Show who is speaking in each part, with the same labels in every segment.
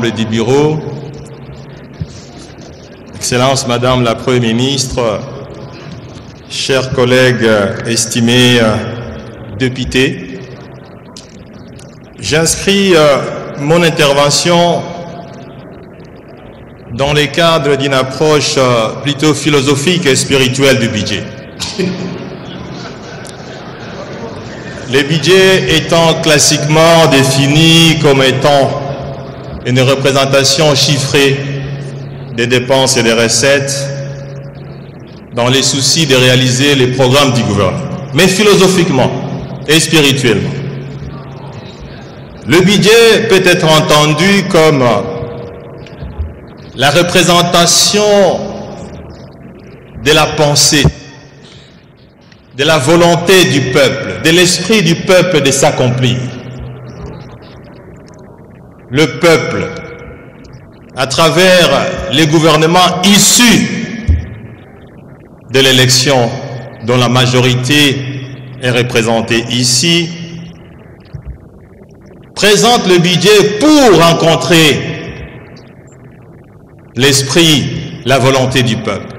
Speaker 1: membres du bureau, Excellence Madame la Première ministre, chers collègues estimés députés, j'inscris mon intervention dans le cadre d'une approche plutôt philosophique et spirituelle du budget. Le budget étant classiquement défini comme étant une représentation chiffrée des dépenses et des recettes dans les soucis de réaliser les programmes du gouvernement, mais philosophiquement et spirituellement. Le budget peut être entendu comme la représentation de la pensée, de la volonté du peuple, de l'esprit du peuple de s'accomplir. Le peuple, à travers les gouvernements issus de l'élection dont la majorité est représentée ici, présente le budget pour rencontrer l'esprit, la volonté du peuple.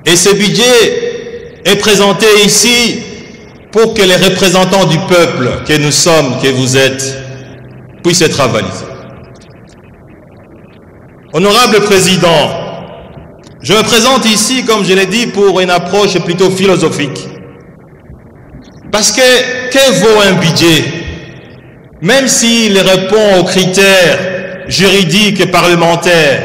Speaker 1: Et ce budget est présenté ici pour que les représentants du peuple que nous sommes, que vous êtes, puissent être avalisés. Honorable Président, je me présente ici, comme je l'ai dit, pour une approche plutôt philosophique. Parce que vaut un budget? Même s'il répond aux critères juridiques et parlementaires,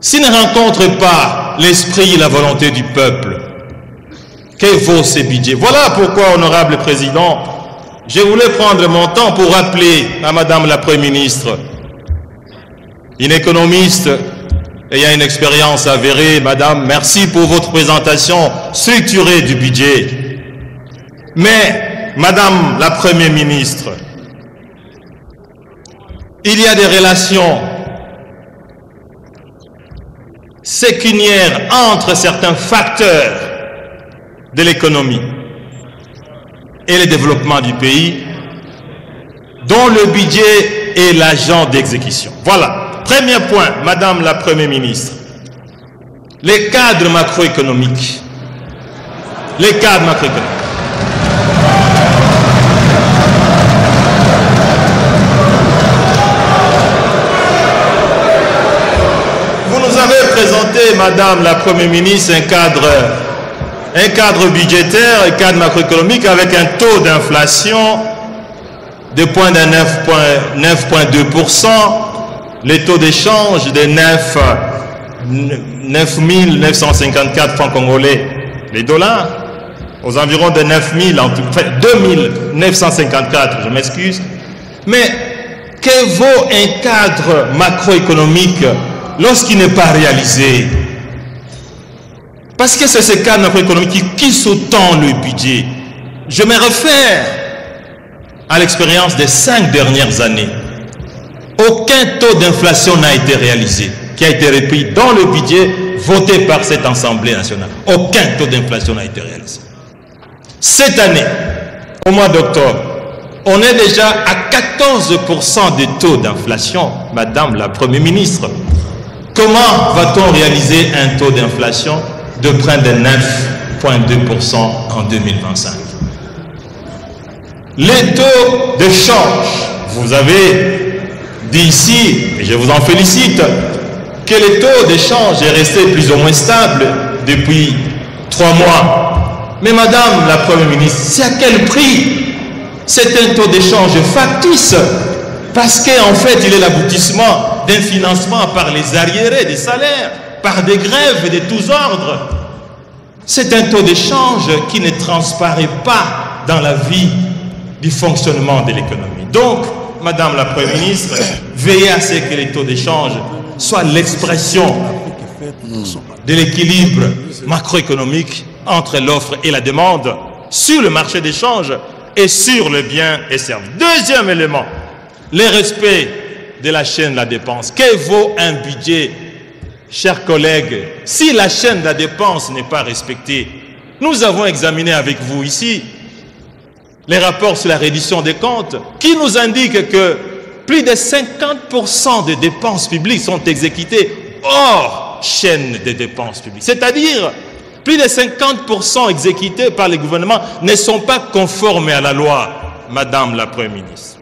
Speaker 1: s'il ne rencontre pas l'esprit et la volonté du peuple, que vaut ce budget? Voilà pourquoi, honorable Président, je voulais prendre mon temps pour rappeler à Madame la Première ministre, une économiste ayant une expérience avérée. Madame, merci pour votre présentation structurée du budget. Mais, Madame la Première ministre, il y a des relations sécuniaires entre certains facteurs de l'économie et le développement du pays, dont le budget est l'agent d'exécution. Voilà. Premier point, Madame la Première ministre. Les cadres macroéconomiques. Les cadres macroéconomiques. Vous nous avez présenté, Madame la Première ministre, un cadre budgétaire, un cadre macroéconomique avec un taux d'inflation de 9,2%, les taux d'échange de 9 954 francs congolais, les dollars, aux environs de 2954, je m'excuse. Mais que vaut un cadre macroéconomique lorsqu'il n'est pas réalisé? Parce que c'est ce cadre macroéconomique qui sous-tend le budget. Je me réfère à l'expérience des 5 dernières années. Aucun taux d'inflation n'a été réalisé, qui a été repris dans le budget voté par cette Assemblée nationale. Aucun taux d'inflation n'a été réalisé. Cette année, au mois d'octobre, on est déjà à 14% de taux d'inflation, Madame la Première ministre. Comment va-t-on réaliser un taux d'inflation de près de 9,2% en 2025? Les taux de change, vous avez dit ici, et je vous en félicite, que le taux d'échange est resté plus ou moins stable depuis 3 mois. Mais Madame la Première ministre, c'est à quel prix? C'est un taux d'échange factice, parce qu'en fait, il est l'aboutissement d'un financement par les arriérés des salaires, par des grèves de tous ordres. C'est un taux d'échange qui ne transparaît pas dans la vie du fonctionnement de l'économie. Donc, Madame la Première ministre, veillez à ce que les taux d'échange soient l'expression de l'équilibre macroéconomique entre l'offre et la demande sur le marché d'échange et sur le bien et service. Deuxième élément, le respect de la chaîne de la dépense. Que vaut un budget, chers collègues, si la chaîne de la dépense n'est pas respectée? Nous avons examiné avec vous ici les rapports sur la reddition des comptes qui nous indiquent que plus de 50% des dépenses publiques sont exécutées hors chaîne des dépenses publiques. C'est-à-dire, plus de 50% exécutés par les gouvernements ne sont pas conformes à la loi, Madame la Première ministre.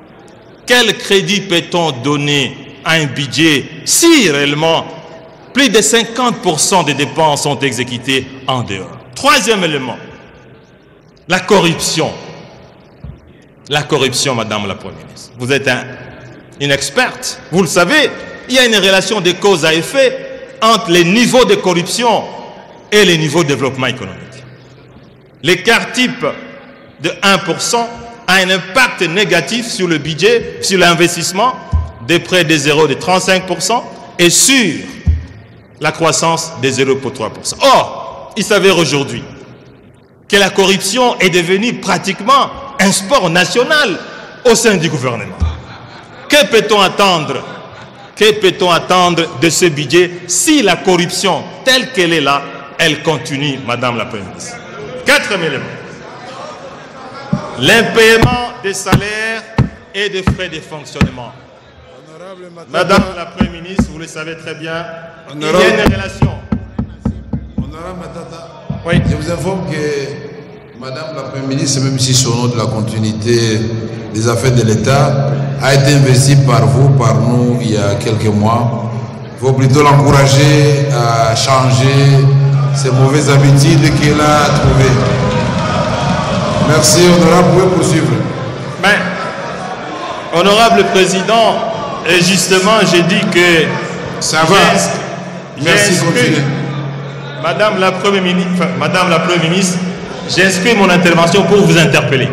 Speaker 1: Quel crédit peut-on donner à un budget si réellement plus de 50% des dépenses sont exécutées en dehors? Troisième élément, la corruption. La corruption, Madame la Première ministre. Vous êtes une experte, vous le savez, il y a une relation de cause à effet entre les niveaux de corruption et les niveaux de développement économique. L'écart type de 1% a un impact négatif sur le budget, sur l'investissement, de près de 0,35% et sur la croissance de 0,3%. Or, il s'avère aujourd'hui que la corruption est devenue pratiquement un sport national au sein du gouvernement. Que peut-on attendre? Que peut-on attendre de ce budget si la corruption telle qu'elle est là, elle continue, Madame la Première ministre? Quatrième élément, l'impaiement des salaires et des frais de fonctionnement. Madame la Première ministre, vous le savez très bien, il y a une relation.
Speaker 2: Honorable Matata,
Speaker 1: oui.
Speaker 2: Je vous informe que Madame la Première ministre, même si son nom de la continuité des affaires de l'État a été investi par vous, par nous, il y a quelques mois, il faut plutôt l'encourager à changer ces mauvaises habitudes qu'il a trouvées. Merci, honorable, vous pouvez poursuivre.
Speaker 1: Mais, honorable président, et justement, j'ai dit que...
Speaker 2: Ça va. Merci, continuez.
Speaker 1: Madame la Première ministre, j'inscris mon intervention pour vous interpeller.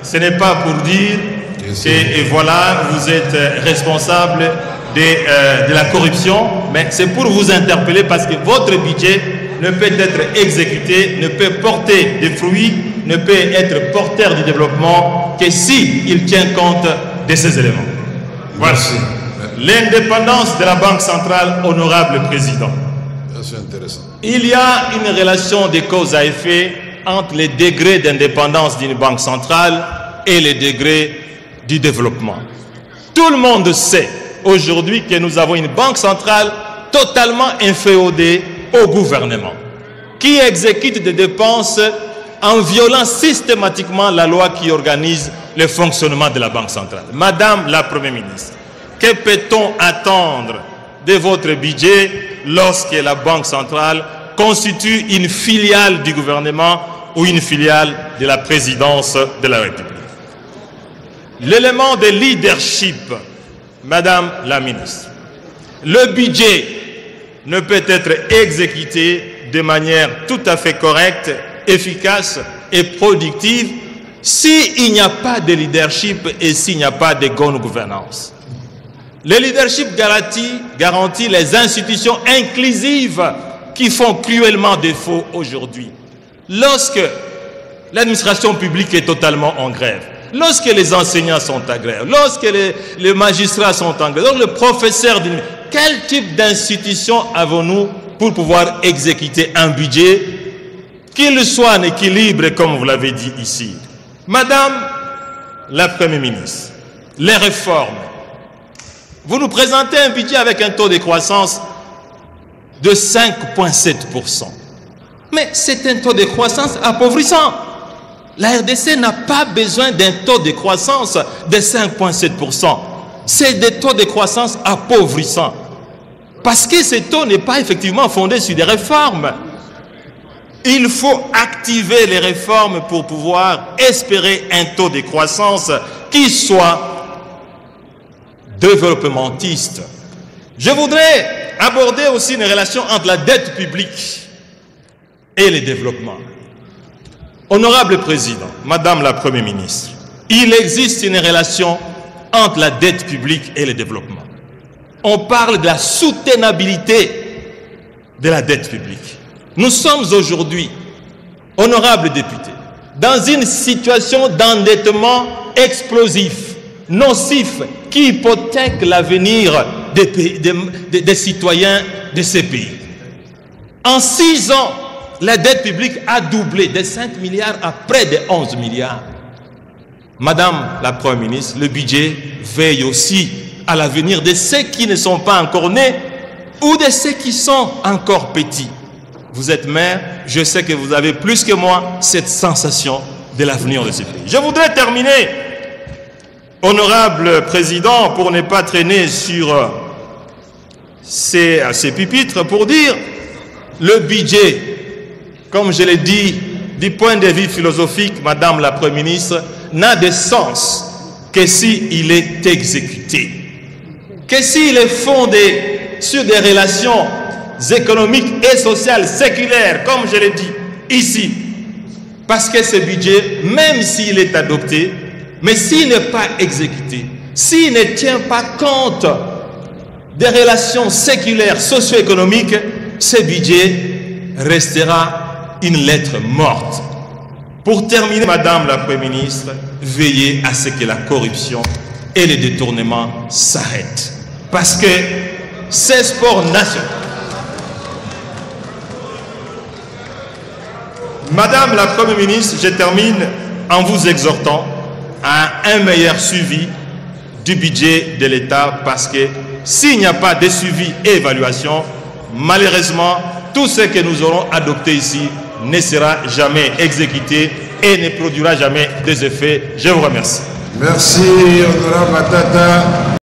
Speaker 1: Ce n'est pas pour dire que, et voilà, vous êtes responsable de la corruption, mais c'est pour vous interpeller parce que votre budget ne peut être exécuté, ne peut porter des fruits, ne peut être porteur du développement que si il tient compte de ces éléments. Voilà. L'indépendance de la Banque centrale, honorable président.
Speaker 2: C'est intéressant.
Speaker 1: Il y a une relation de cause à effet entre les degrés d'indépendance d'une banque centrale et les degrés du développement. Tout le monde sait aujourd'hui que nous avons une banque centrale totalement inféodée au gouvernement, qui exécute des dépenses en violant systématiquement la loi qui organise le fonctionnement de la Banque centrale. Madame la Première ministre, que peut-on attendre de votre budget lorsque la Banque centrale constitue une filiale du gouvernement ou une filiale de la présidence de la République? L'élément de leadership, Madame la ministre, le budget ne peut être exécuté de manière tout à fait correcte, efficace et productive s'il n'y a pas de leadership et s'il n'y a pas de bonne gouvernance. Le leadership garantit les institutions inclusives qui font cruellement défaut aujourd'hui. Lorsque l'administration publique est totalement en grève, lorsque les enseignants sont en grève, lorsque les magistrats sont en grève, lorsque le professeur... Quel type d'institution avons-nous pour pouvoir exécuter un budget qu'il soit en équilibre, comme vous l'avez dit ici? Madame la Première ministre, les réformes. Vous nous présentez un budget avec un taux de croissance de 5,7%. Mais c'est un taux de croissance appauvrissant. La RDC n'a pas besoin d'un taux de croissance de 5,7%. C'est des taux de croissance appauvrissants. Parce que ce taux n'est pas effectivement fondé sur des réformes. Il faut activer les réformes pour pouvoir espérer un taux de croissance qui soit développementiste. Je voudrais aborder aussi une relation entre la dette publique et le développement. Honorable Président, Madame la Première ministre, il existe une relation entre la dette publique et le développement. On parle de la soutenabilité de la dette publique. Nous sommes aujourd'hui, honorables députés, dans une situation d'endettement explosif, nocif, qui hypothèque l'avenir des citoyens de ces pays. En 6 ans, la dette publique a doublé de 5 milliards à près de 11 milliards. Madame la Première ministre, le budget veille aussi à l'avenir de ceux qui ne sont pas encore nés ou de ceux qui sont encore petits. Vous êtes maire, je sais que vous avez plus que moi cette sensation de l'avenir de ce pays. Je voudrais terminer, honorable président, pour ne pas traîner sur ces pupitres, pour dire le budget, comme je l'ai dit, du point de vue philosophique, Madame la Première ministre, n'a de sens que s'il est exécuté, que s'il est fondé sur des relations économiques et sociales séculaires, comme je l'ai dit ici. Parce que ce budget, même s'il est adopté, mais s'il n'est pas exécuté, s'il ne tient pas compte des relations séculaires, socio-économiques, ce budget restera une lettre morte. Pour terminer, Madame la Première ministre, veillez à ce que la corruption et les détournements s'arrêtent. Parce que ces sports nationaux. Madame la Première ministre, je termine en vous exhortant à un meilleur suivi du budget de l'État, parce que s'il n'y a pas de suivi et évaluation, malheureusement, tout ce que nous aurons adopté ici ne sera jamais exécuté et ne produira jamais des effets. Je vous remercie.
Speaker 2: Merci, honorable Matata.